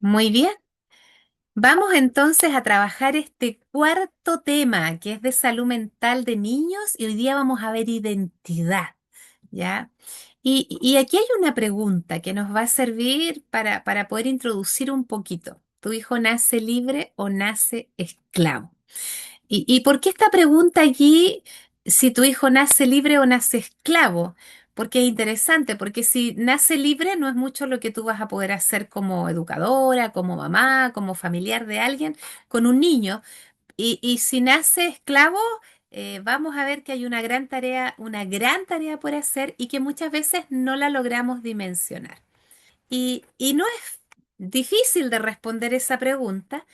Muy bien, vamos entonces a trabajar este cuarto tema que es de salud mental de niños y hoy día vamos a ver identidad, ¿ya? Y aquí hay una pregunta que nos va a servir para poder introducir un poquito. ¿Tu hijo nace libre o nace esclavo? ¿Y por qué esta pregunta aquí, si tu hijo nace libre o nace esclavo? Porque es interesante, porque si nace libre no es mucho lo que tú vas a poder hacer como educadora, como mamá, como familiar de alguien con un niño. Y si nace esclavo, vamos a ver que hay una gran tarea por hacer y que muchas veces no la logramos dimensionar. Y no es difícil de responder esa pregunta,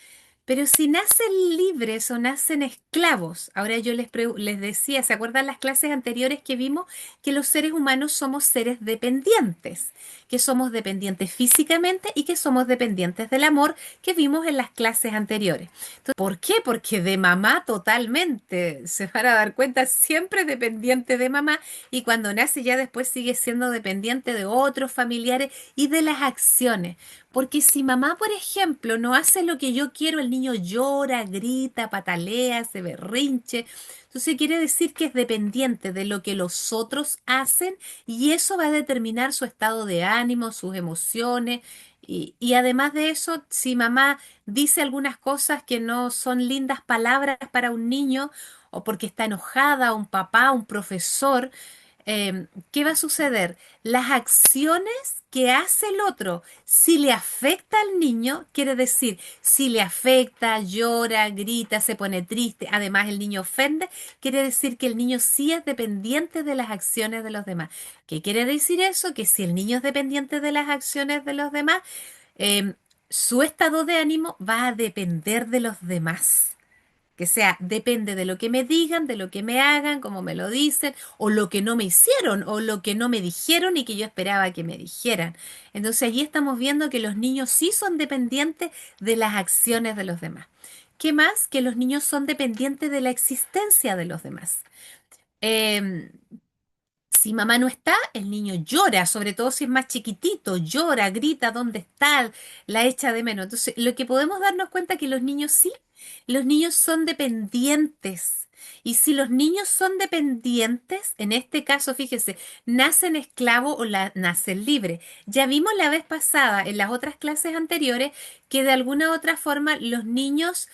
pero si nacen libres o nacen esclavos, ahora yo les decía, ¿se acuerdan las clases anteriores que vimos que los seres humanos somos seres dependientes? Que somos dependientes físicamente y que somos dependientes del amor que vimos en las clases anteriores. Entonces, ¿por qué? Porque de mamá totalmente, se van a dar cuenta, siempre dependiente de mamá y cuando nace ya después sigue siendo dependiente de otros familiares y de las acciones. Porque si mamá, por ejemplo, no hace lo que yo quiero, el niño llora, grita, patalea, se berrinche. Entonces quiere decir que es dependiente de lo que los otros hacen y eso va a determinar su estado de ánimo, sus emociones. Y además de eso, si mamá dice algunas cosas que no son lindas palabras para un niño o porque está enojada, un papá, un profesor, ¿qué va a suceder? Las acciones que hace el otro, si le afecta al niño, quiere decir, si le afecta, llora, grita, se pone triste, además el niño ofende, quiere decir que el niño sí es dependiente de las acciones de los demás. ¿Qué quiere decir eso? Que si el niño es dependiente de las acciones de los demás, em, su estado de ánimo va a depender de los demás. Que sea, depende de lo que me digan, de lo que me hagan, como me lo dicen, o lo que no me hicieron, o lo que no me dijeron y que yo esperaba que me dijeran. Entonces allí estamos viendo que los niños sí son dependientes de las acciones de los demás. ¿Qué más? Que los niños son dependientes de la existencia de los demás. Em, si mamá no está, el niño llora, sobre todo si es más chiquitito, llora, grita, ¿dónde está? La echa de menos. Entonces, lo que podemos darnos cuenta que los niños sí, los niños son dependientes. Y si los niños son dependientes, en este caso, fíjese, nacen esclavos o nacen libres. Ya vimos la vez pasada, en las otras clases anteriores, que de alguna u otra forma los niños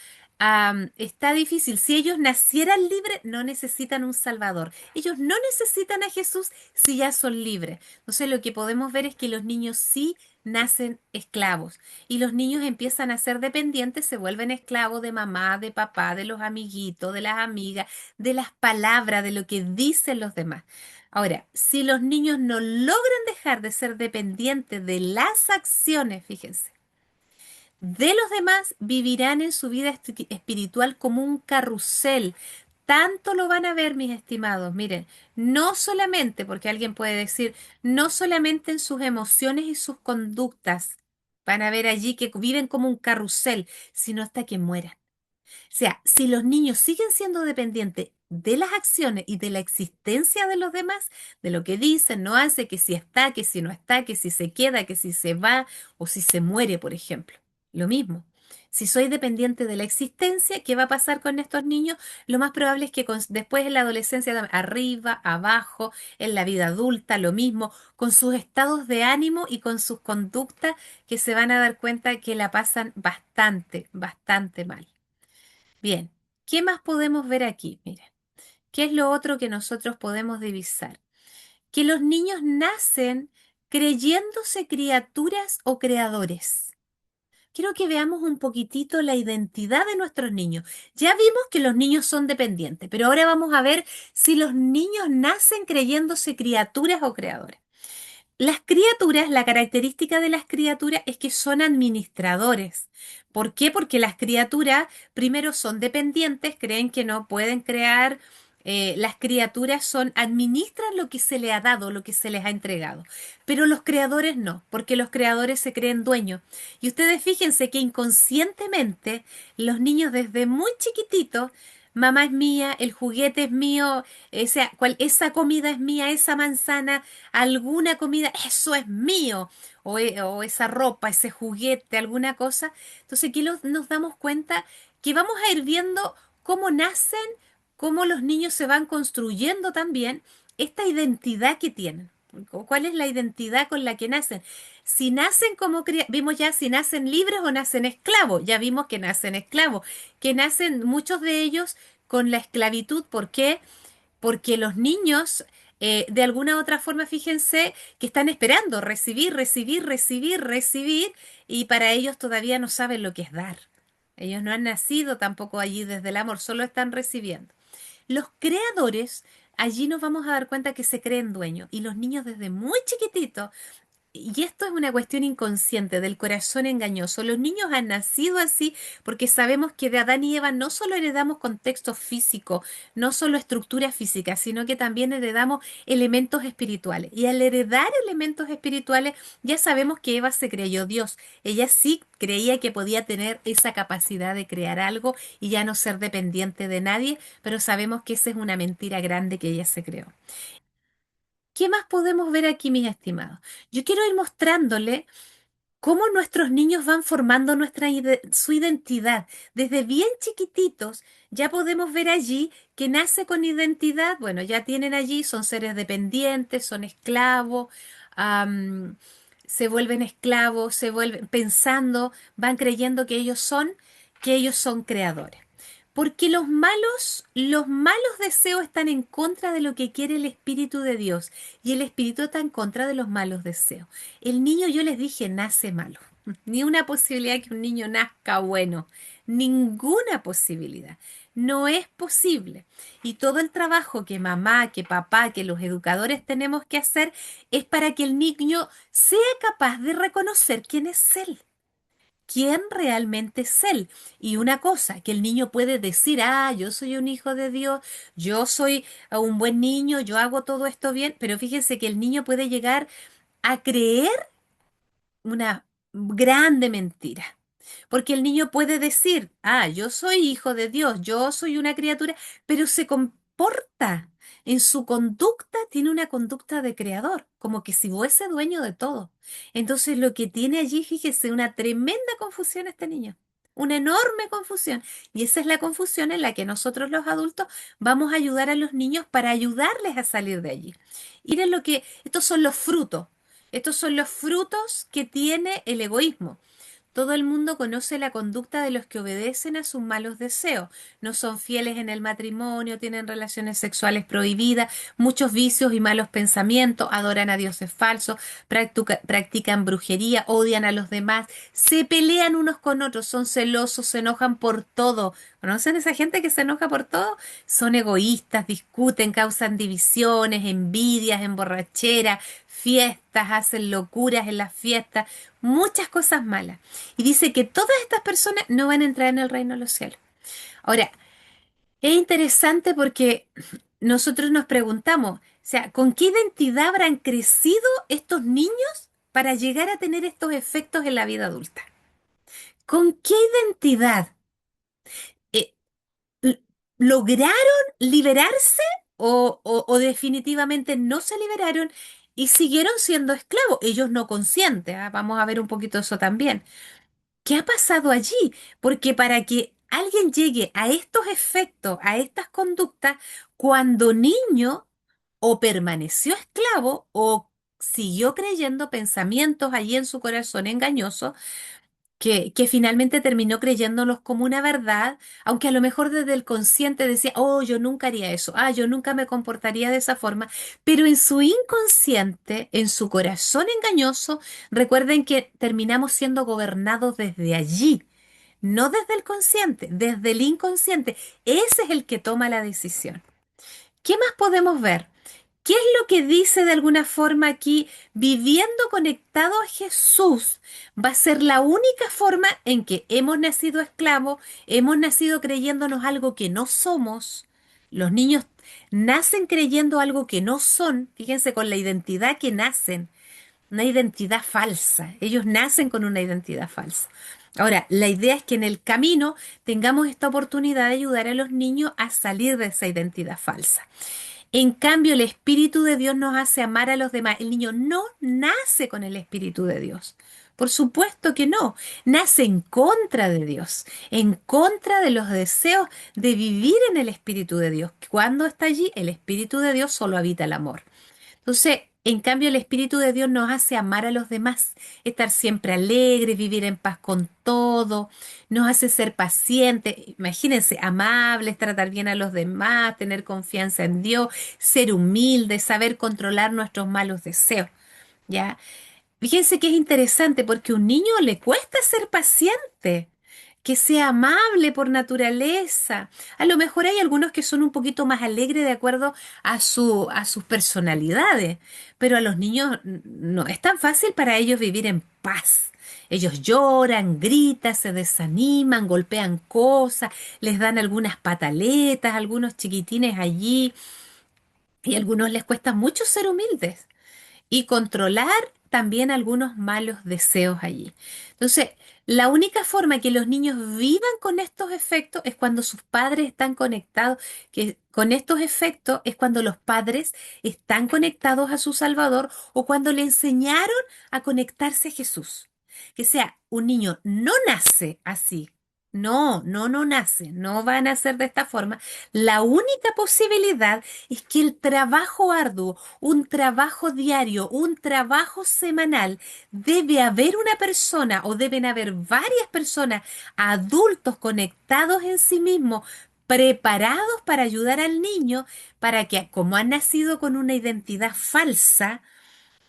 está difícil. Si ellos nacieran libres, no necesitan un Salvador. Ellos no necesitan a Jesús si ya son libres. Entonces lo que podemos ver es que los niños sí nacen esclavos y los niños empiezan a ser dependientes, se vuelven esclavos de mamá, de papá, de los amiguitos, de las amigas, de las palabras, de lo que dicen los demás. Ahora, si los niños no logran dejar de ser dependientes de las acciones, fíjense, de los demás, vivirán en su vida espiritual como un carrusel. Tanto lo van a ver, mis estimados. Miren, no solamente, porque alguien puede decir, no solamente en sus emociones y sus conductas, van a ver allí que viven como un carrusel, sino hasta que mueran. O sea, si los niños siguen siendo dependientes de las acciones y de la existencia de los demás, de lo que dicen, no hace, que si está, que si no está, que si se queda, que si se va o si se muere, por ejemplo. Lo mismo. Si soy dependiente de la existencia, ¿qué va a pasar con estos niños? Lo más probable es que después en la adolescencia, arriba, abajo, en la vida adulta, lo mismo, con sus estados de ánimo y con sus conductas que se van a dar cuenta que la pasan bastante, bastante mal. Bien, ¿qué más podemos ver aquí? Miren, ¿qué es lo otro que nosotros podemos divisar? Que los niños nacen creyéndose criaturas o creadores. Quiero que veamos un poquitito la identidad de nuestros niños. Ya vimos que los niños son dependientes, pero ahora vamos a ver si los niños nacen creyéndose criaturas o creadores. Las criaturas, la característica de las criaturas es que son administradores. ¿Por qué? Porque las criaturas primero son dependientes, creen que no pueden crear. Las criaturas administran lo que se les ha dado, lo que se les ha entregado. Pero los creadores no, porque los creadores se creen dueños. Y ustedes fíjense que inconscientemente los niños desde muy chiquititos mamá es mía, el juguete es mío, esa comida es mía, esa manzana, alguna comida, eso es mío, o esa ropa, ese juguete, alguna cosa. Entonces aquí nos damos cuenta que vamos a ir viendo cómo nacen, cómo los niños se van construyendo también esta identidad que tienen. ¿Cuál es la identidad con la que nacen? Si nacen como, vimos ya si nacen libres o nacen esclavos, ya vimos que nacen esclavos, que nacen muchos de ellos con la esclavitud. ¿Por qué? Porque los niños, de alguna u otra forma, fíjense que están esperando recibir, recibir, recibir, recibir, y para ellos todavía no saben lo que es dar. Ellos no han nacido tampoco allí desde el amor, solo están recibiendo. Los creadores, allí nos vamos a dar cuenta que se creen dueños, y los niños desde muy chiquititos, y esto es una cuestión inconsciente del corazón engañoso. Los niños han nacido así porque sabemos que de Adán y Eva no solo heredamos contexto físico, no solo estructura física, sino que también heredamos elementos espirituales. Y al heredar elementos espirituales, ya sabemos que Eva se creyó Dios. Ella sí creía que podía tener esa capacidad de crear algo y ya no ser dependiente de nadie, pero sabemos que esa es una mentira grande que ella se creó. ¿Qué más podemos ver aquí, mis estimados? Yo quiero ir mostrándole cómo nuestros niños van formando su identidad. Desde bien chiquititos ya podemos ver allí que nace con identidad. Bueno, ya tienen allí, son seres dependientes, son esclavos, am, se vuelven esclavos, se vuelven pensando, van creyendo que ellos son creadores. Porque los malos deseos están en contra de lo que quiere el Espíritu de Dios, y el Espíritu está en contra de los malos deseos. El niño, yo les dije, nace malo. Ni una posibilidad que un niño nazca bueno. Ninguna posibilidad. No es posible. Y todo el trabajo que mamá, que papá, que los educadores tenemos que hacer es para que el niño sea capaz de reconocer quién es él, quién realmente es él. Y una cosa, que el niño puede decir, ah, yo soy un hijo de Dios, yo soy un buen niño, yo hago todo esto bien, pero fíjense que el niño puede llegar a creer una grande mentira. Porque el niño puede decir, ah, yo soy hijo de Dios, yo soy una criatura, pero se comporta en su conducta, tiene una conducta de creador, como que si fuese dueño de todo. Entonces lo que tiene allí, fíjese, una tremenda confusión este niño, una enorme confusión. Y esa es la confusión en la que nosotros los adultos vamos a ayudar a los niños para ayudarles a salir de allí. Y miren lo que, estos son los frutos. Estos son los frutos que tiene el egoísmo. Todo el mundo conoce la conducta de los que obedecen a sus malos deseos. No son fieles en el matrimonio, tienen relaciones sexuales prohibidas, muchos vicios y malos pensamientos, adoran a dioses falsos, practican brujería, odian a los demás, se pelean unos con otros, son celosos, se enojan por todo. ¿Conocen esa gente que se enoja por todo? Son egoístas, discuten, causan divisiones, envidias, emborrachera, fiestas, hacen locuras en las fiestas, muchas cosas malas. Y dice que todas estas personas no van a entrar en el reino de los cielos. Ahora, es interesante porque nosotros nos preguntamos, o sea, ¿con qué identidad habrán crecido estos niños para llegar a tener estos efectos en la vida adulta? ¿Con qué identidad? Eh, l- ¿Lograron liberarse o definitivamente no se liberaron y siguieron siendo esclavos? Ellos no conscientes, ¿ah? Vamos a ver un poquito eso también. ¿Qué ha pasado allí? Porque para que alguien llegue a estos efectos, a estas conductas, cuando niño o permaneció esclavo o siguió creyendo pensamientos allí en su corazón engañosos, que finalmente terminó creyéndolos como una verdad, aunque a lo mejor desde el consciente decía, oh, yo nunca haría eso, ah, yo nunca me comportaría de esa forma, pero en su inconsciente, en su corazón engañoso, recuerden que terminamos siendo gobernados desde allí, no desde el consciente, desde el inconsciente. Ese es el que toma la decisión. ¿Qué más podemos ver? ¿Qué es lo que dice de alguna forma aquí? Viviendo conectado a Jesús va a ser la única forma en que hemos nacido esclavos, hemos nacido creyéndonos algo que no somos. Los niños nacen creyendo algo que no son, fíjense con la identidad que nacen. una identidad falsa. Ellos nacen con una identidad falsa. Ahora, la idea es que en el camino tengamos esta oportunidad de ayudar a los niños a salir de esa identidad falsa. En cambio, el Espíritu de Dios nos hace amar a los demás. El niño no nace con el Espíritu de Dios. Por supuesto que no. Nace en contra de Dios, en contra de los deseos de vivir en el Espíritu de Dios. Cuando está allí, el Espíritu de Dios solo habita el amor. Entonces, en cambio, el Espíritu de Dios nos hace amar a los demás, estar siempre alegres, vivir en paz con todo, nos hace ser pacientes, imagínense, amables, tratar bien a los demás, tener confianza en Dios, ser humildes, saber controlar nuestros malos deseos, ¿ya? Fíjense que es interesante porque a un niño le cuesta ser paciente, que sea amable por naturaleza. A lo mejor hay algunos que son un poquito más alegres de acuerdo a sus personalidades, pero a los niños no es tan fácil para ellos vivir en paz. Ellos lloran, gritan, se desaniman, golpean cosas, les dan algunas pataletas, algunos chiquitines allí, y a algunos les cuesta mucho ser humildes y controlar también algunos malos deseos allí. Entonces, la única forma que los niños vivan con estos efectos es cuando sus padres están conectados, que con estos efectos es cuando los padres están conectados a su Salvador o cuando le enseñaron a conectarse a Jesús. Que sea, un niño no nace así. No nace, no va a nacer de esta forma. La única posibilidad es que el trabajo arduo, un trabajo diario, un trabajo semanal, debe haber una persona o deben haber varias personas, adultos conectados en sí mismos, preparados para ayudar al niño, para que como han nacido con una identidad falsa,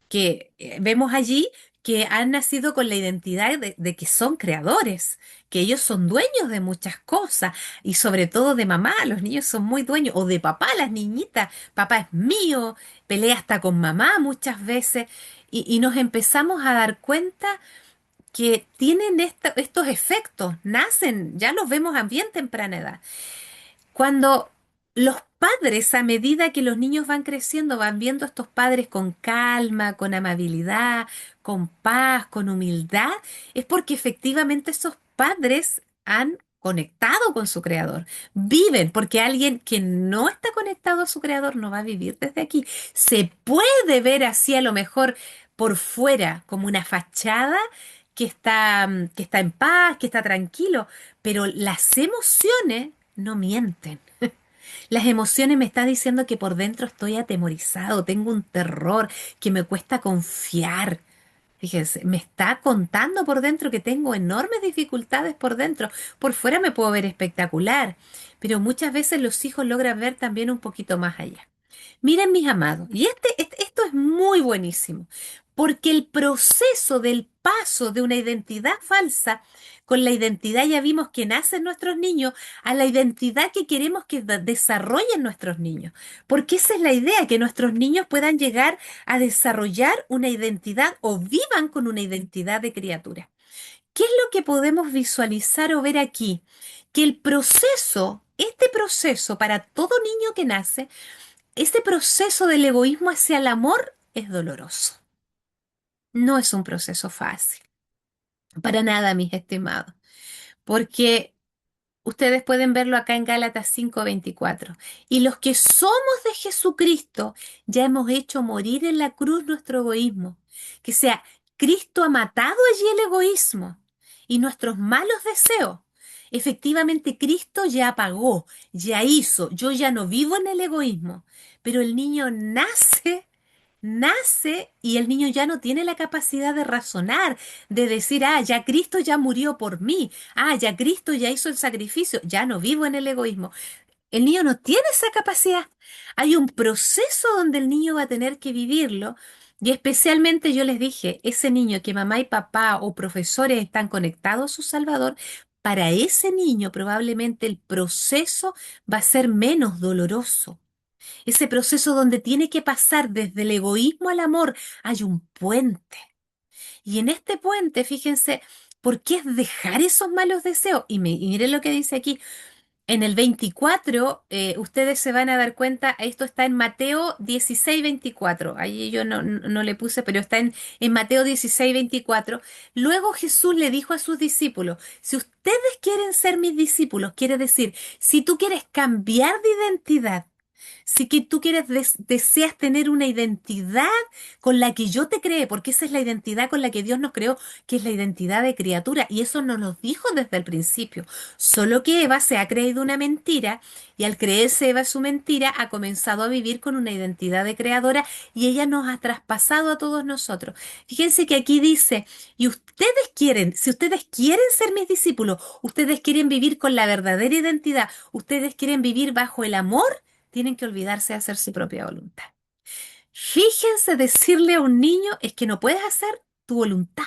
que vemos allí que han nacido con la identidad de que son creadores, que ellos son dueños de muchas cosas y sobre todo de mamá, los niños son muy dueños, o de papá, las niñitas, papá es mío, pelea hasta con mamá muchas veces y nos empezamos a dar cuenta que tienen estos efectos, nacen, ya los vemos a bien temprana edad. Cuando los padres, a medida que los niños van creciendo, van viendo a estos padres con calma, con amabilidad, con paz, con humildad, es porque efectivamente esos padres han conectado con su creador. Viven, porque alguien que no está conectado a su creador no va a vivir desde aquí. Se puede ver así a lo mejor por fuera, como una fachada que está en paz, que está tranquilo, pero las emociones no mienten. Las emociones me están diciendo que por dentro estoy atemorizado, tengo un terror, que me cuesta confiar. Fíjense, me está contando por dentro que tengo enormes dificultades por dentro. Por fuera me puedo ver espectacular, pero muchas veces los hijos logran ver también un poquito más allá. Miren, mis amados, y esto es muy buenísimo, porque el proceso del paso de una identidad falsa con la identidad ya vimos que nacen nuestros niños a la identidad que queremos que desarrollen nuestros niños, porque esa es la idea, que nuestros niños puedan llegar a desarrollar una identidad o vivan con una identidad de criatura. ¿Qué es lo que podemos visualizar o ver aquí? Que el proceso, este proceso para todo niño que nace, este proceso del egoísmo hacia el amor es doloroso. No es un proceso fácil, para nada, mis estimados, porque ustedes pueden verlo acá en Gálatas 5:24. Y los que somos de Jesucristo ya hemos hecho morir en la cruz nuestro egoísmo. Que sea, Cristo ha matado allí el egoísmo y nuestros malos deseos. Efectivamente, Cristo ya pagó, ya hizo. Yo ya no vivo en el egoísmo, pero el niño nace y el niño ya no tiene la capacidad de razonar, de decir, ah, ya Cristo ya murió por mí, ah, ya Cristo ya hizo el sacrificio, ya no vivo en el egoísmo. El niño no tiene esa capacidad. Hay un proceso donde el niño va a tener que vivirlo. Y especialmente yo les dije, ese niño que mamá y papá o profesores están conectados a su Salvador, para ese niño probablemente el proceso va a ser menos doloroso. Ese proceso donde tiene que pasar desde el egoísmo al amor, hay un puente. Y en este puente, fíjense, ¿por qué es dejar esos malos deseos? Y miren lo que dice aquí, En el 24, ustedes se van a dar cuenta, esto está en Mateo 16:24. Ahí yo no le puse, pero está en Mateo 16:24. Luego Jesús le dijo a sus discípulos, si ustedes quieren ser mis discípulos, quiere decir, si tú quieres cambiar de identidad, si que tú quieres, deseas tener una identidad con la que yo te creé, porque esa es la identidad con la que Dios nos creó, que es la identidad de criatura, y eso nos lo dijo desde el principio. Solo que Eva se ha creído una mentira, y al creerse Eva su mentira, ha comenzado a vivir con una identidad de creadora, y ella nos ha traspasado a todos nosotros. Fíjense que aquí dice, y ustedes quieren, si ustedes quieren ser mis discípulos, ustedes quieren vivir con la verdadera identidad, ustedes quieren vivir bajo el amor, tienen que olvidarse de hacer su propia voluntad. Fíjense decirle a un niño es que no puedes hacer tu voluntad.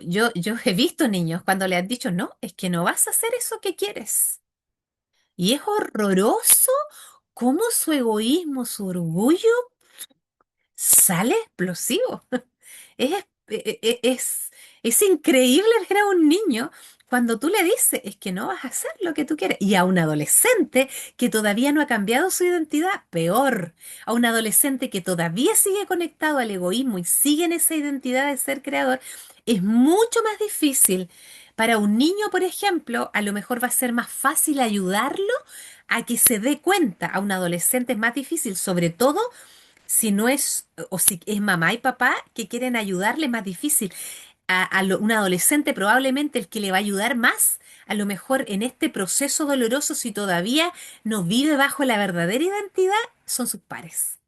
Yo he visto niños cuando le han dicho, no, es que no vas a hacer eso que quieres. Y es horroroso cómo su egoísmo, su orgullo sale explosivo. Es, es increíble ver a un niño cuando tú le dices, es que no vas a hacer lo que tú quieres. Y a un adolescente que todavía no ha cambiado su identidad, peor. A un adolescente que todavía sigue conectado al egoísmo y sigue en esa identidad de ser creador, es mucho más difícil. Para un niño, por ejemplo, a lo mejor va a ser más fácil ayudarlo a que se dé cuenta. A un adolescente es más difícil, sobre todo si no es, o si es mamá y papá que quieren ayudarle, es más difícil. Un adolescente probablemente el que le va a ayudar más, a lo mejor en este proceso doloroso, si todavía no vive bajo la verdadera identidad, son sus pares.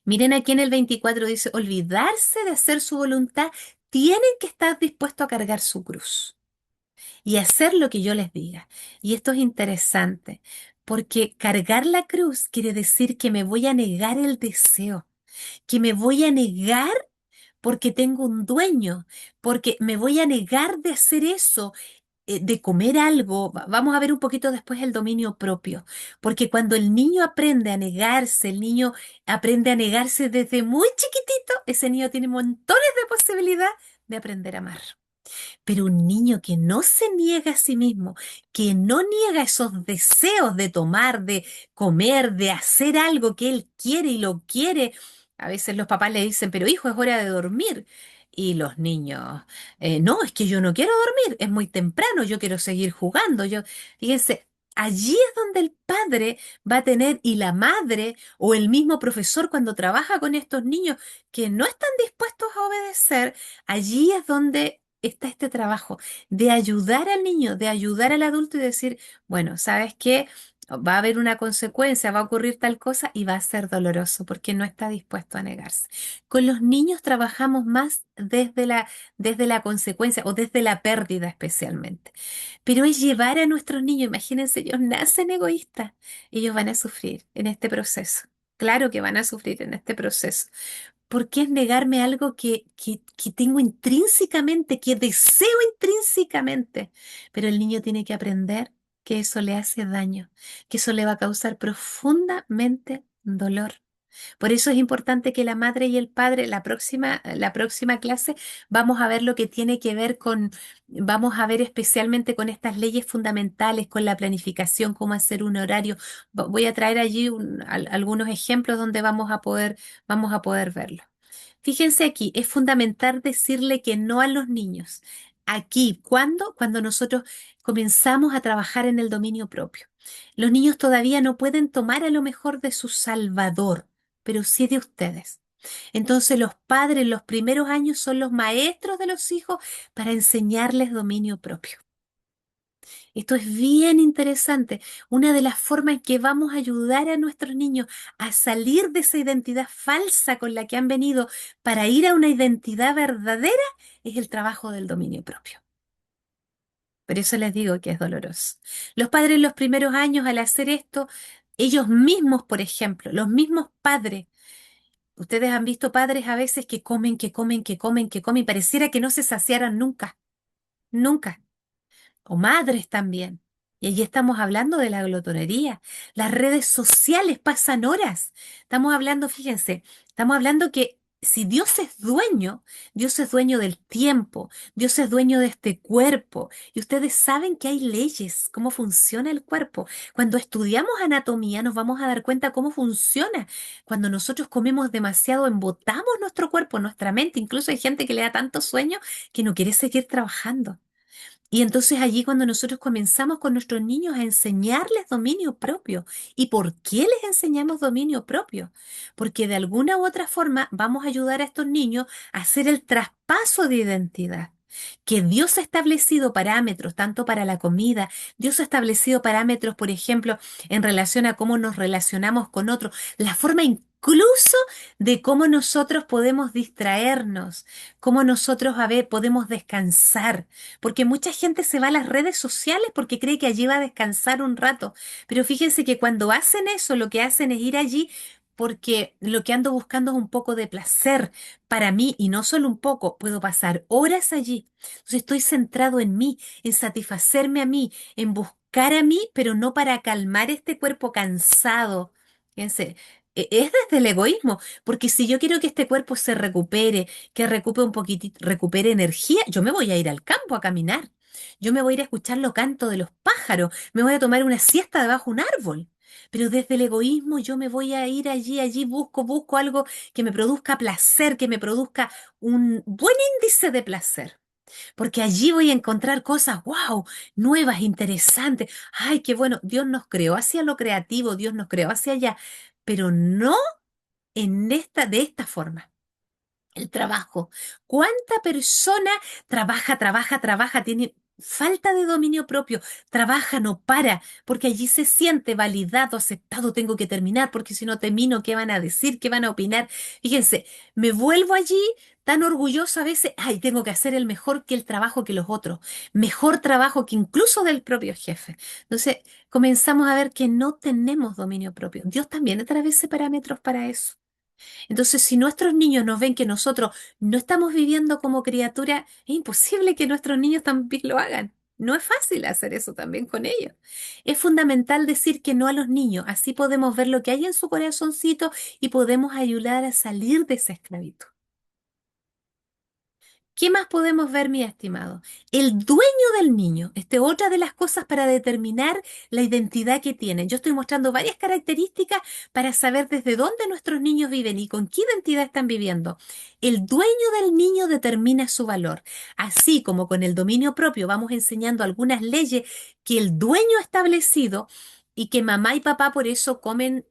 Miren aquí en el 24 dice, olvidarse de hacer su voluntad, tienen que estar dispuestos a cargar su cruz y hacer lo que yo les diga. Y esto es interesante, porque cargar la cruz quiere decir que me voy a negar el deseo, que me voy a negar porque tengo un dueño, porque me voy a negar de hacer eso, de comer algo. Vamos a ver un poquito después el dominio propio, porque cuando el niño aprende a negarse, el niño aprende a negarse desde muy chiquitito, ese niño tiene montones de posibilidad de aprender a amar. Pero un niño que no se niega a sí mismo, que no niega esos deseos de tomar, de comer, de hacer algo que él quiere y lo quiere, a veces los papás le dicen, pero hijo, es hora de dormir. Y los niños, no, es que yo no quiero dormir, es muy temprano, yo quiero seguir jugando. Fíjense, allí es donde el padre va a tener, y la madre o el mismo profesor cuando trabaja con estos niños que no están dispuestos a obedecer, allí es donde está este trabajo de ayudar al niño, de ayudar al adulto y decir, bueno, ¿sabes qué? Va a haber una consecuencia, va a ocurrir tal cosa y va a ser doloroso porque no está dispuesto a negarse. Con los niños trabajamos más desde la consecuencia o desde la pérdida especialmente. Pero es llevar a nuestros niños, imagínense, ellos nacen egoístas, ellos van a sufrir en este proceso. Claro que van a sufrir en este proceso. ¿Por qué es negarme algo que tengo intrínsecamente, que deseo intrínsecamente? Pero el niño tiene que aprender que eso le hace daño, que eso le va a causar profundamente dolor. Por eso es importante que la madre y el padre, la próxima clase, vamos a ver lo que tiene que ver con, vamos a ver especialmente con estas leyes fundamentales, con la planificación, cómo hacer un horario. Voy a traer allí algunos ejemplos donde vamos a poder verlo. Fíjense aquí, es fundamental decirle que no a los niños. Aquí, ¿cuándo? Cuando nosotros comenzamos a trabajar en el dominio propio. Los niños todavía no pueden tomar a lo mejor de su Salvador, pero sí de ustedes. Entonces los padres en los primeros años son los maestros de los hijos para enseñarles dominio propio. Esto es bien interesante. Una de las formas en que vamos a ayudar a nuestros niños a salir de esa identidad falsa con la que han venido para ir a una identidad verdadera es el trabajo del dominio propio. Por eso les digo que es doloroso. Los padres en los primeros años al hacer esto, ellos mismos, por ejemplo, los mismos padres, ustedes han visto padres a veces que comen, que comen, que comen, que comen y pareciera que no se saciaran nunca, nunca. O madres también. Y allí estamos hablando de la glotonería. Las redes sociales pasan horas. Estamos hablando, fíjense, estamos hablando que si Dios es dueño del tiempo, Dios es dueño de este cuerpo, y ustedes saben que hay leyes, cómo funciona el cuerpo. Cuando estudiamos anatomía nos vamos a dar cuenta cómo funciona. Cuando nosotros comemos demasiado, embotamos nuestro cuerpo, nuestra mente. Incluso hay gente que le da tanto sueño que no quiere seguir trabajando. Y entonces allí cuando nosotros comenzamos con nuestros niños a enseñarles dominio propio. ¿Y por qué les enseñamos dominio propio? Porque de alguna u otra forma vamos a ayudar a estos niños a hacer el traspaso de identidad. Que Dios ha establecido parámetros, tanto para la comida, Dios ha establecido parámetros, por ejemplo, en relación a cómo nos relacionamos con otros, la forma incluso de cómo nosotros podemos distraernos, cómo nosotros, a ver, podemos descansar. Porque mucha gente se va a las redes sociales porque cree que allí va a descansar un rato. Pero fíjense que cuando hacen eso, lo que hacen es ir allí porque lo que ando buscando es un poco de placer para mí y no solo un poco, puedo pasar horas allí. Entonces estoy centrado en mí, en satisfacerme a mí, en buscar a mí, pero no para calmar este cuerpo cansado. Fíjense, es desde el egoísmo, porque si yo quiero que este cuerpo se recupere, que recupere un poquitito, recupere energía, yo me voy a ir al campo a caminar. Yo me voy a ir a escuchar los cantos de los pájaros, me voy a tomar una siesta debajo de un árbol. Pero desde el egoísmo yo me voy a ir allí busco algo que me produzca placer, que me produzca un buen índice de placer. Porque allí voy a encontrar cosas, wow, nuevas, interesantes. Ay, qué bueno, Dios nos creó hacia lo creativo, Dios nos creó hacia allá, pero no de esta forma. El trabajo. ¿Cuánta persona trabaja, tiene falta de dominio propio, trabaja, no para, porque allí se siente validado, aceptado, tengo que terminar, porque si no termino, ¿qué van a decir? ¿Qué van a opinar? Fíjense, me vuelvo allí tan orgulloso a veces, ay, tengo que hacer el mejor que el trabajo que los otros, mejor trabajo que incluso del propio jefe. Entonces, comenzamos a ver que no tenemos dominio propio. Dios también establece parámetros para eso. Entonces, si nuestros niños nos ven que nosotros no estamos viviendo como criatura, es imposible que nuestros niños también lo hagan. No es fácil hacer eso también con ellos. Es fundamental decir que no a los niños, así podemos ver lo que hay en su corazoncito y podemos ayudar a salir de esa esclavitud. ¿Qué más podemos ver, mi estimado? El dueño del niño. Esta es otra de las cosas para determinar la identidad que tienen. Yo estoy mostrando varias características para saber desde dónde nuestros niños viven y con qué identidad están viviendo. El dueño del niño determina su valor. Así como con el dominio propio vamos enseñando algunas leyes que el dueño ha establecido y que mamá y papá por eso comen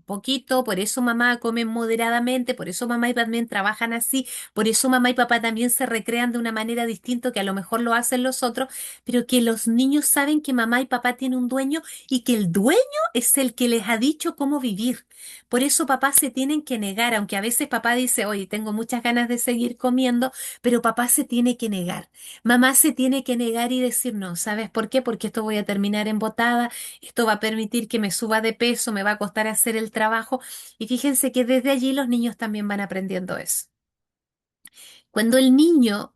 poquito, por eso mamá come moderadamente, por eso mamá y papá también trabajan así, por eso mamá y papá también se recrean de una manera distinta que a lo mejor lo hacen los otros, pero que los niños saben que mamá y papá tienen un dueño y que el dueño es el que les ha dicho cómo vivir. Por eso papá se tienen que negar, aunque a veces papá dice, oye, tengo muchas ganas de seguir comiendo, pero papá se tiene que negar. Mamá se tiene que negar y decir, no, ¿sabes por qué? Porque esto voy a terminar embotada, esto va a permitir que me suba de peso, me va a costar hacer el trabajo. Y fíjense que desde allí los niños también van aprendiendo eso. Cuando el niño,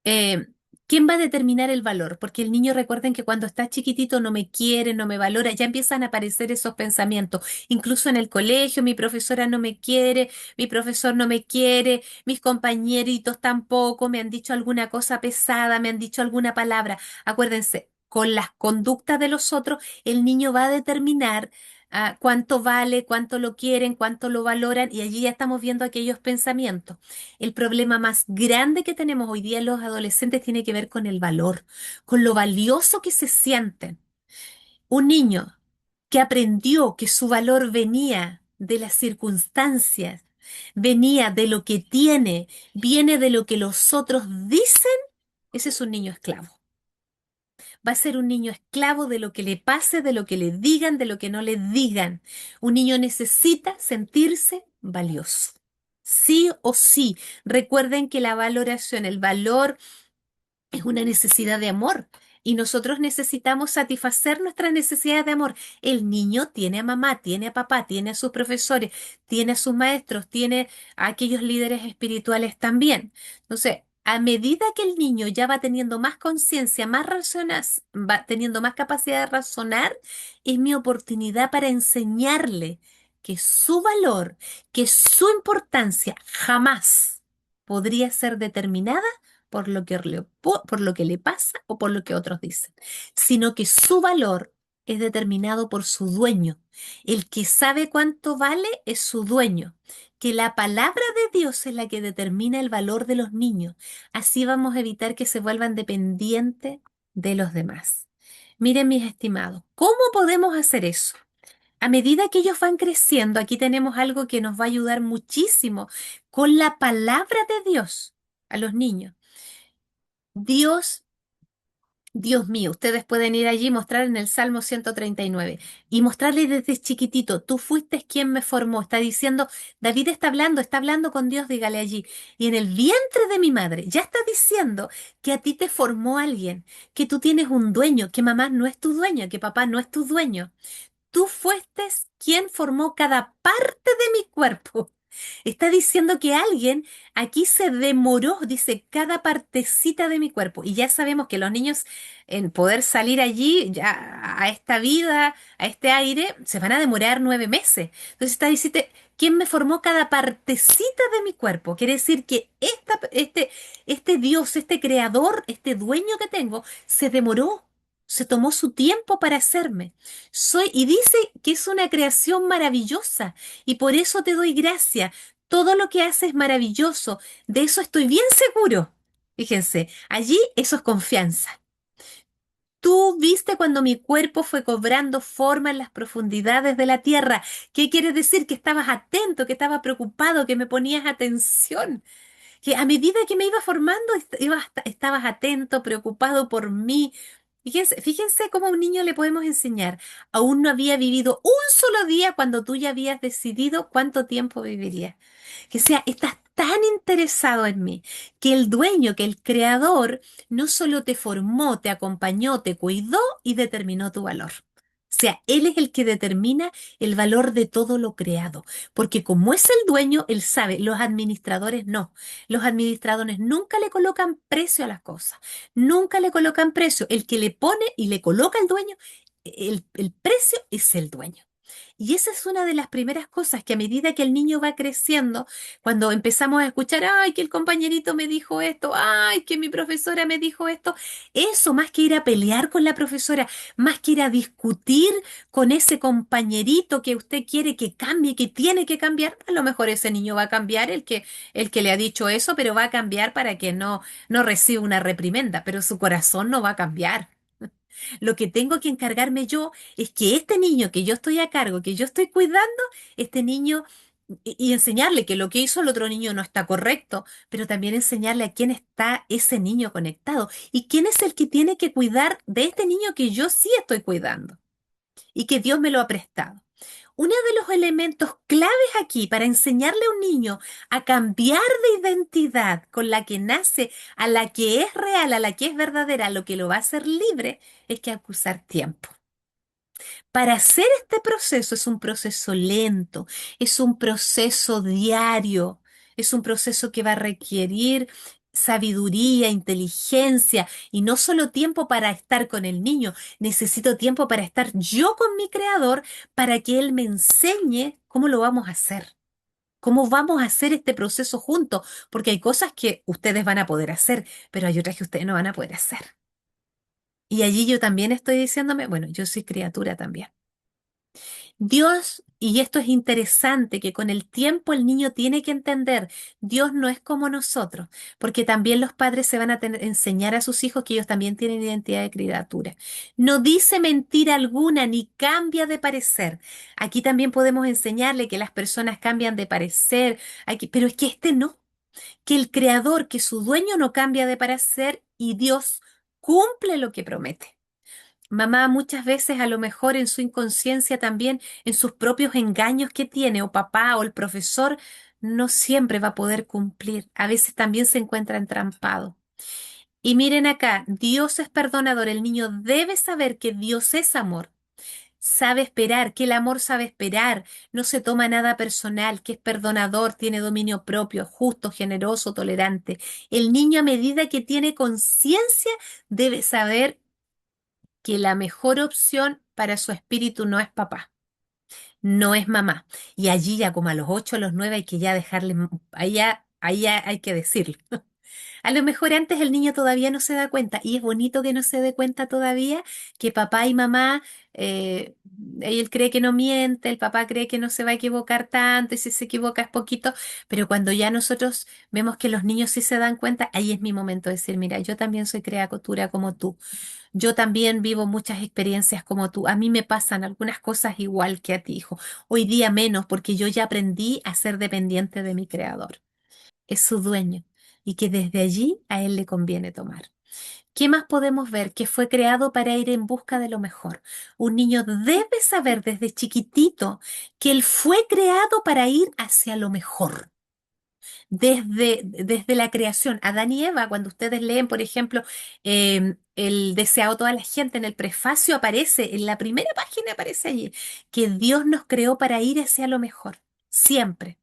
eh, ¿quién va a determinar el valor? Porque el niño, recuerden que cuando está chiquitito no me quiere, no me valora, ya empiezan a aparecer esos pensamientos. Incluso en el colegio, mi profesora no me quiere, mi profesor no me quiere, mis compañeritos tampoco, me han dicho alguna cosa pesada, me han dicho alguna palabra. Acuérdense, con las conductas de los otros, el niño va a determinar cuánto vale, cuánto lo quieren, cuánto lo valoran, y allí ya estamos viendo aquellos pensamientos. El problema más grande que tenemos hoy día en los adolescentes tiene que ver con el valor, con lo valioso que se sienten. Un niño que aprendió que su valor venía de las circunstancias, venía de lo que tiene, viene de lo que los otros dicen, ese es un niño esclavo. Va a ser un niño esclavo de lo que le pase, de lo que le digan, de lo que no le digan. Un niño necesita sentirse valioso. Sí o sí. Recuerden que la valoración, el valor es una necesidad de amor y nosotros necesitamos satisfacer nuestras necesidades de amor. El niño tiene a mamá, tiene a papá, tiene a sus profesores, tiene a sus maestros, tiene a aquellos líderes espirituales también. Entonces, a medida que el niño ya va teniendo más conciencia, más va teniendo más capacidad de razonar, es mi oportunidad para enseñarle. que su valor, que su importancia jamás podría ser determinada por lo que le pasa o por lo que otros dicen, sino que su valor es determinado por su dueño. El que sabe cuánto vale es su dueño, que la palabra de Dios es la que determina el valor de los niños. Así vamos a evitar que se vuelvan dependientes de los demás. Miren, mis estimados, ¿cómo podemos hacer eso? A medida que ellos van creciendo, aquí tenemos algo que nos va a ayudar muchísimo con la palabra de Dios a los niños. Dios, Dios mío, ustedes pueden ir allí y mostrar en el Salmo 139 y mostrarle desde chiquitito, tú fuiste quien me formó. Está diciendo, David está hablando con Dios, dígale allí. Y en el vientre de mi madre, ya está diciendo que a ti te formó alguien, que tú tienes un dueño, que mamá no es tu dueña, que papá no es tu dueño. Tú fuiste quien formó cada parte de mi cuerpo. Está diciendo que alguien aquí se demoró, dice, cada partecita de mi cuerpo. Y ya sabemos que los niños, en poder salir allí, ya a esta vida, a este aire, se van a demorar 9 meses. Entonces está diciendo, ¿quién me formó cada partecita de mi cuerpo? Quiere decir que este Dios, este creador, este dueño que tengo, se demoró. Se tomó su tiempo para hacerme. Y dice que es una creación maravillosa y por eso te doy gracia. Todo lo que haces es maravilloso. De eso estoy bien seguro. Fíjense, allí eso es confianza. Tú viste cuando mi cuerpo fue cobrando forma en las profundidades de la tierra. ¿Qué quiere decir? Que estabas atento, que estabas preocupado, que me ponías atención, que a medida que me iba formando, estabas atento, preocupado por mí. Fíjense cómo a un niño le podemos enseñar. Aún no había vivido un solo día cuando tú ya habías decidido cuánto tiempo viviría. Que sea, estás tan interesado en mí, que el dueño, que el creador, no solo te formó, te acompañó, te cuidó y determinó tu valor. O sea, Él es el que determina el valor de todo lo creado, porque como es el dueño, Él sabe, los administradores no. Los administradores nunca le colocan precio a las cosas, nunca le colocan precio. El que le pone y le coloca el dueño, el precio es el dueño. Y esa es una de las primeras cosas que a medida que el niño va creciendo, cuando empezamos a escuchar, ay, que el compañerito me dijo esto, ay, que mi profesora me dijo esto, eso más que ir a pelear con la profesora, más que ir a discutir con ese compañerito que usted quiere que cambie, que tiene que cambiar, a lo mejor ese niño va a cambiar, el que le ha dicho eso, pero va a cambiar para que no reciba una reprimenda, pero su corazón no va a cambiar. Lo que tengo que encargarme yo es que este niño que yo estoy a cargo, que yo estoy cuidando, este niño, y enseñarle que lo que hizo el otro niño no está correcto, pero también enseñarle a quién está ese niño conectado y quién es el que tiene que cuidar de este niño que yo sí estoy cuidando y que Dios me lo ha prestado. Uno de los elementos claves aquí para enseñarle a un niño a cambiar de identidad con la que nace, a la que es real, a la que es verdadera, a lo que lo va a hacer libre, es que hay que usar tiempo. Para hacer este proceso es un proceso lento, es un proceso diario, es un proceso que va a requerir sabiduría, inteligencia y no solo tiempo para estar con el niño, necesito tiempo para estar yo con mi creador para que él me enseñe cómo lo vamos a hacer. ¿Cómo vamos a hacer este proceso juntos? Porque hay cosas que ustedes van a poder hacer, pero hay otras que ustedes no van a poder hacer. Y allí yo también estoy diciéndome, bueno, yo soy criatura también. Dios, y esto es interesante, que con el tiempo el niño tiene que entender, Dios no es como nosotros, porque también los padres se van a enseñar a sus hijos que ellos también tienen identidad de criatura. No dice mentira alguna ni cambia de parecer. Aquí también podemos enseñarle que las personas cambian de parecer, pero es que este no, que el creador, que su dueño no cambia de parecer y Dios cumple lo que promete. Mamá muchas veces a lo mejor en su inconsciencia también, en sus propios engaños que tiene, o papá o el profesor, no siempre va a poder cumplir. A veces también se encuentra entrampado. Y miren acá, Dios es perdonador. El niño debe saber que Dios es amor. Sabe esperar, que el amor sabe esperar, no se toma nada personal, que es perdonador, tiene dominio propio, justo, generoso, tolerante. El niño a medida que tiene conciencia debe saber que la mejor opción para su espíritu no es papá. no es mamá. Y allí ya como a los 8 o los 9 hay que ya dejarle, ahí ya hay que decirlo. A lo mejor antes el niño todavía no se da cuenta y es bonito que no se dé cuenta todavía que papá y mamá, eh, él cree que no miente, el papá cree que no se va a equivocar tanto y si se equivoca es poquito, pero cuando ya nosotros vemos que los niños sí se dan cuenta, ahí es mi momento de decir, mira, yo también soy criatura como tú, yo también vivo muchas experiencias como tú, a mí me pasan algunas cosas igual que a ti, hijo, hoy día menos porque yo ya aprendí a ser dependiente de mi creador, es su dueño y que desde allí a él le conviene tomar. ¿Qué más podemos ver? Que fue creado para ir en busca de lo mejor. Un niño debe saber desde chiquitito que él fue creado para ir hacia lo mejor. Desde la creación, Adán y Eva, cuando ustedes leen, por ejemplo, el deseado toda la gente, en el prefacio aparece, en la primera página aparece allí, que Dios nos creó para ir hacia lo mejor, siempre.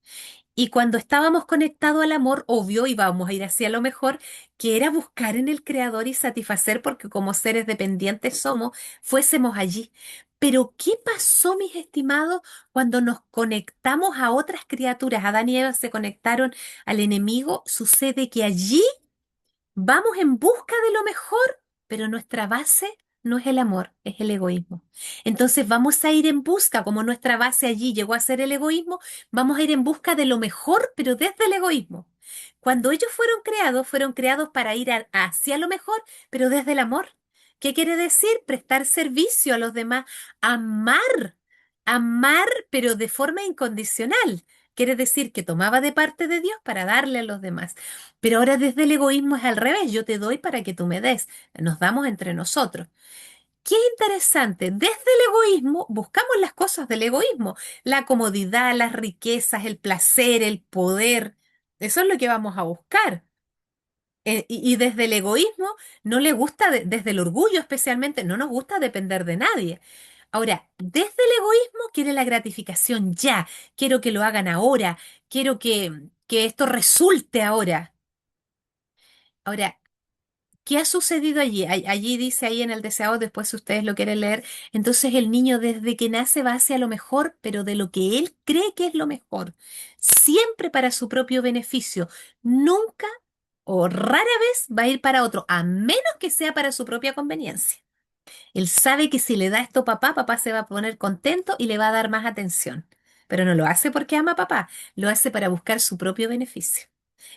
Y cuando estábamos conectados al amor, obvio, íbamos a ir hacia lo mejor, que era buscar en el Creador y satisfacer, porque como seres dependientes somos, fuésemos allí. Pero, ¿qué pasó, mis estimados, cuando nos conectamos a otras criaturas? Adán y Eva se conectaron al enemigo. Sucede que allí vamos en busca de lo mejor, pero nuestra base no es el amor, es el egoísmo. Entonces vamos a ir en busca, como nuestra base allí llegó a ser el egoísmo, vamos a ir en busca de lo mejor, pero desde el egoísmo. Cuando ellos fueron creados para ir hacia lo mejor, pero desde el amor. ¿Qué quiere decir? Prestar servicio a los demás, amar, amar, pero de forma incondicional. Quiere decir que tomaba de parte de Dios para darle a los demás. Pero ahora desde el egoísmo es al revés, yo te doy para que tú me des, nos damos entre nosotros. Qué interesante, desde el egoísmo buscamos las cosas del egoísmo, la comodidad, las riquezas, el placer, el poder, eso es lo que vamos a buscar. Y desde el egoísmo no le gusta, desde el orgullo especialmente, no nos gusta depender de nadie. Ahora, desde el egoísmo quiere la gratificación ya, quiero que lo hagan ahora, quiero que esto resulte ahora. Ahora, ¿qué ha sucedido allí? Allí dice ahí en el deseado, después si ustedes lo quieren leer, entonces el niño desde que nace va hacia lo mejor, pero de lo que él cree que es lo mejor, siempre para su propio beneficio, nunca o rara vez va a ir para otro, a menos que sea para su propia conveniencia. Él sabe que si le da esto a papá, papá se va a poner contento y le va a dar más atención. Pero no lo hace porque ama a papá, lo hace para buscar su propio beneficio.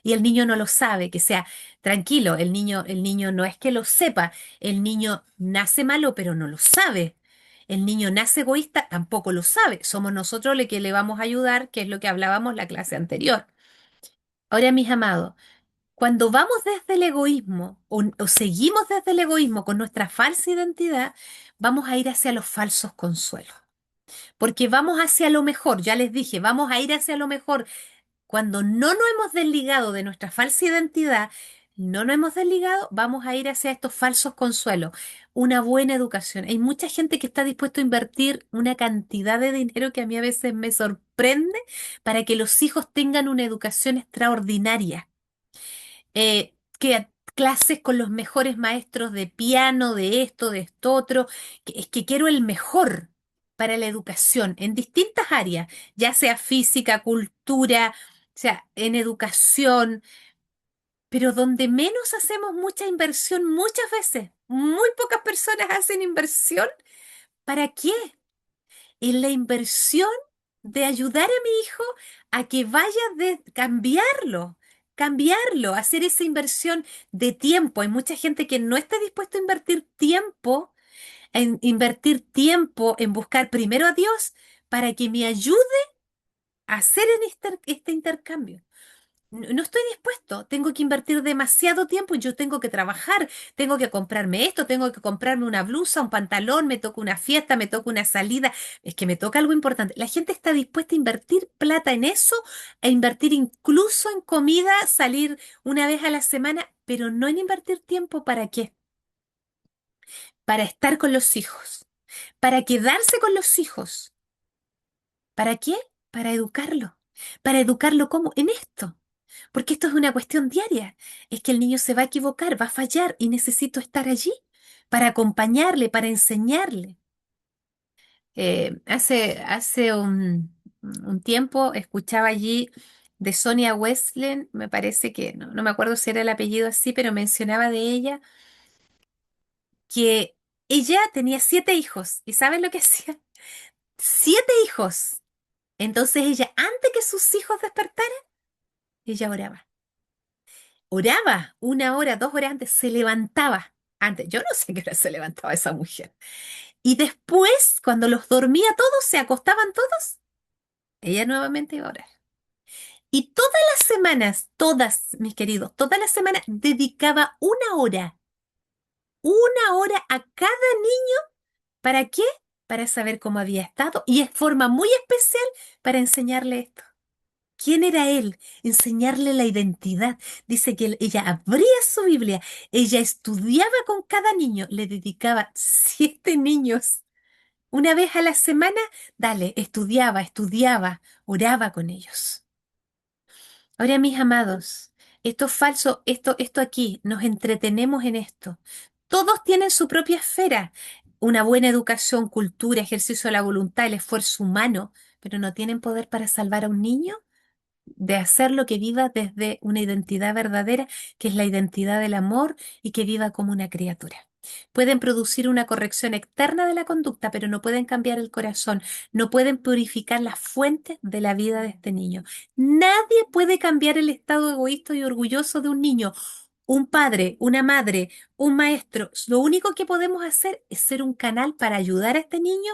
Y el niño no lo sabe, que sea tranquilo, el niño no es que lo sepa, el niño nace malo, pero no lo sabe. El niño nace egoísta, tampoco lo sabe. Somos nosotros los que le vamos a ayudar, que es lo que hablábamos la clase anterior. Ahora, mis amados, cuando vamos desde el egoísmo o seguimos desde el egoísmo con nuestra falsa identidad, vamos a ir hacia los falsos consuelos. Porque vamos hacia lo mejor, ya les dije, vamos a ir hacia lo mejor. Cuando no nos hemos desligado de nuestra falsa identidad, no nos hemos desligado, vamos a ir hacia estos falsos consuelos. Una buena educación. Hay mucha gente que está dispuesto a invertir una cantidad de dinero que a mí a veces me sorprende para que los hijos tengan una educación extraordinaria que clases con los mejores maestros de piano, de esto otro, que es que quiero el mejor para la educación en distintas áreas, ya sea física, cultura, o sea, en educación, pero donde menos hacemos mucha inversión muchas veces, muy pocas personas hacen inversión. ¿Para qué? En la inversión de ayudar a mi hijo a que vaya de cambiarlo, hacer esa inversión de tiempo. Hay mucha gente que no está dispuesta a invertir tiempo en buscar primero a Dios para que me ayude a hacer este intercambio. No estoy dispuesto, tengo que invertir demasiado tiempo y yo tengo que trabajar, tengo que comprarme esto, tengo que comprarme una blusa, un pantalón, me toca una fiesta, me toca una salida, es que me toca algo importante. La gente está dispuesta a invertir plata en eso, a invertir incluso en comida, salir una vez a la semana, pero no en invertir tiempo. ¿Para qué? Para estar con los hijos, para quedarse con los hijos. ¿Para qué? Para educarlo. ¿Para educarlo cómo? En esto. Porque esto es una cuestión diaria. Es que el niño se va a equivocar, va a fallar y necesito estar allí para acompañarle, para enseñarle. Hace un tiempo escuchaba allí de Sonia Wesleyan, me parece que, no me acuerdo si era el apellido así, pero mencionaba de ella que ella tenía 7 hijos. ¿Y sabes lo que hacía? 7 hijos. Entonces ella, antes que sus hijos despertaran, ella oraba. Oraba 1 hora, 2 horas antes, se levantaba. Antes, yo no sé qué hora se levantaba esa mujer. Y después, cuando los dormía todos, se acostaban todos, ella nuevamente iba a orar. Y todas las semanas, todas, mis queridos, todas las semanas dedicaba 1 hora a cada niño. ¿Para qué? Para saber cómo había estado y de forma muy especial para enseñarle esto. ¿Quién era él? Enseñarle la identidad. Dice que ella abría su Biblia, ella estudiaba con cada niño, le dedicaba 7 niños. Una vez a la semana, dale, estudiaba, oraba con ellos. Ahora, mis amados, esto es falso, esto aquí, nos entretenemos en esto. Todos tienen su propia esfera, una buena educación, cultura, ejercicio de la voluntad, el esfuerzo humano, pero no tienen poder para salvar a un niño de hacer lo que viva desde una identidad verdadera, que es la identidad del amor y que viva como una criatura. Pueden producir una corrección externa de la conducta, pero no pueden cambiar el corazón, no pueden purificar las fuentes de la vida de este niño. Nadie puede cambiar el estado egoísta y orgulloso de un niño. Un padre, una madre, un maestro, lo único que podemos hacer es ser un canal para ayudar a este niño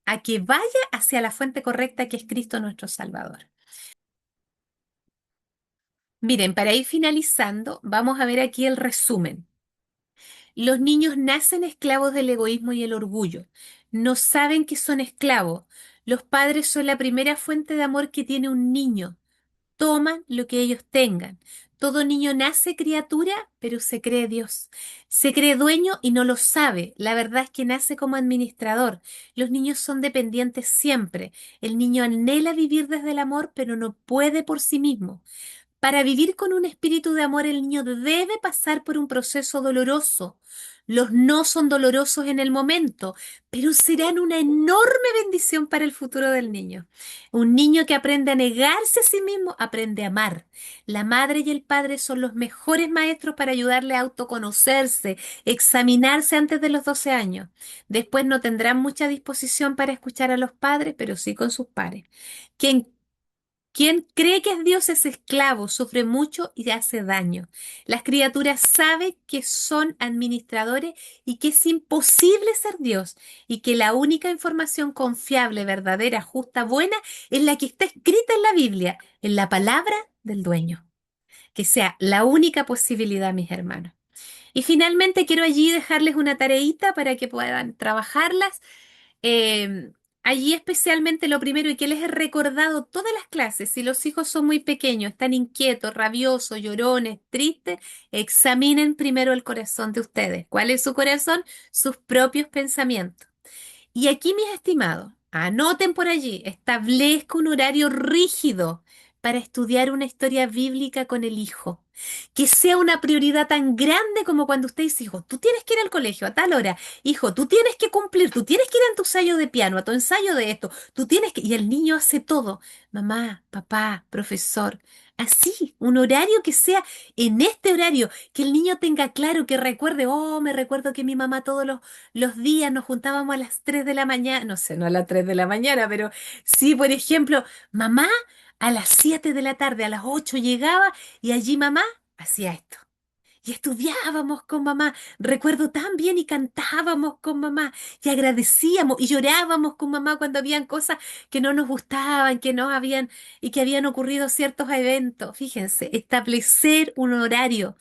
a que vaya hacia la fuente correcta que es Cristo nuestro Salvador. Miren, para ir finalizando, vamos a ver aquí el resumen. Los niños nacen esclavos del egoísmo y el orgullo. No saben que son esclavos. Los padres son la primera fuente de amor que tiene un niño. Toman lo que ellos tengan. Todo niño nace criatura, pero se cree Dios. Se cree dueño y no lo sabe. La verdad es que nace como administrador. Los niños son dependientes siempre. El niño anhela vivir desde el amor, pero no puede por sí mismo. Para vivir con un espíritu de amor, el niño debe pasar por un proceso doloroso. Los no son dolorosos en el momento, pero serán una enorme bendición para el futuro del niño. Un niño que aprende a negarse a sí mismo, aprende a amar. La madre y el padre son los mejores maestros para ayudarle a autoconocerse, examinarse antes de los 12 años. Después no tendrán mucha disposición para escuchar a los padres, pero sí con sus pares. Quien Quien cree que es Dios es esclavo, sufre mucho y hace daño. Las criaturas saben que son administradores y que es imposible ser Dios y que la única información confiable, verdadera, justa, buena es la que está escrita en la Biblia, en la palabra del dueño. Que sea la única posibilidad, mis hermanos. Y finalmente quiero allí dejarles una tareita para que puedan trabajarlas. Eh, Allí especialmente lo primero y que les he recordado todas las clases, si los hijos son muy pequeños, están inquietos, rabiosos, llorones, tristes, examinen primero el corazón de ustedes. ¿Cuál es su corazón? Sus propios pensamientos. Y aquí, mis estimados, anoten por allí, establezca un horario rígido para estudiar una historia bíblica con el hijo. Que sea una prioridad tan grande como cuando usted dice, hijo, tú tienes que ir al colegio a tal hora, hijo, tú tienes que cumplir, tú tienes que ir a tu ensayo de piano, a tu ensayo de esto, tú tienes que... Y el niño hace todo, mamá, papá, profesor. Así, un horario que sea en este horario, que el niño tenga claro, que recuerde, oh, me recuerdo que mi mamá todos los días nos juntábamos a las 3 de la mañana, no sé, no a las 3 de la mañana, pero sí, por ejemplo, mamá a las 7 de la tarde, a las 8 llegaba y allí mamá hacía esto. Y estudiábamos con mamá, recuerdo tan bien, y cantábamos con mamá, y agradecíamos y llorábamos con mamá cuando habían cosas que no nos gustaban, que no habían y que habían ocurrido ciertos eventos. Fíjense, establecer un horario.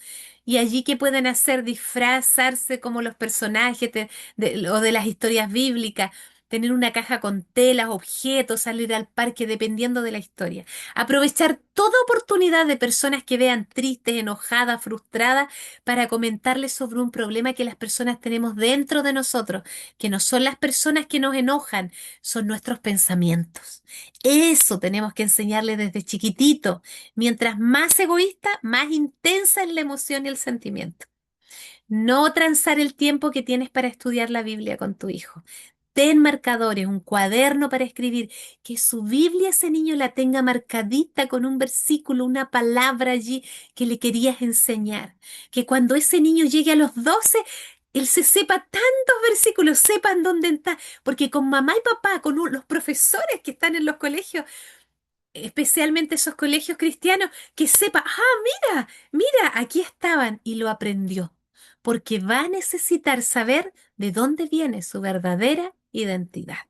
Y allí que pueden hacer disfrazarse como los personajes o de las historias bíblicas, tener una caja con telas, objetos, salir al parque dependiendo de la historia. Aprovechar toda oportunidad de personas que vean tristes, enojadas, frustradas, para comentarles sobre un problema que las personas tenemos dentro de nosotros, que no son las personas que nos enojan, son nuestros pensamientos. Eso tenemos que enseñarles desde chiquitito. Mientras más egoísta, más intensa es la emoción y el sentimiento. No transar el tiempo que tienes para estudiar la Biblia con tu hijo. ten marcadores, un cuaderno para escribir, que su Biblia ese niño la tenga marcadita con un versículo, una palabra allí que le querías enseñar. Que cuando ese niño llegue a los 12 él se sepa tantos versículos, sepan dónde está, porque con mamá y papá, con los profesores que están en los colegios, especialmente esos colegios cristianos, que sepa, mira, aquí estaban y lo aprendió, porque va a necesitar saber de dónde viene su verdadera identidad.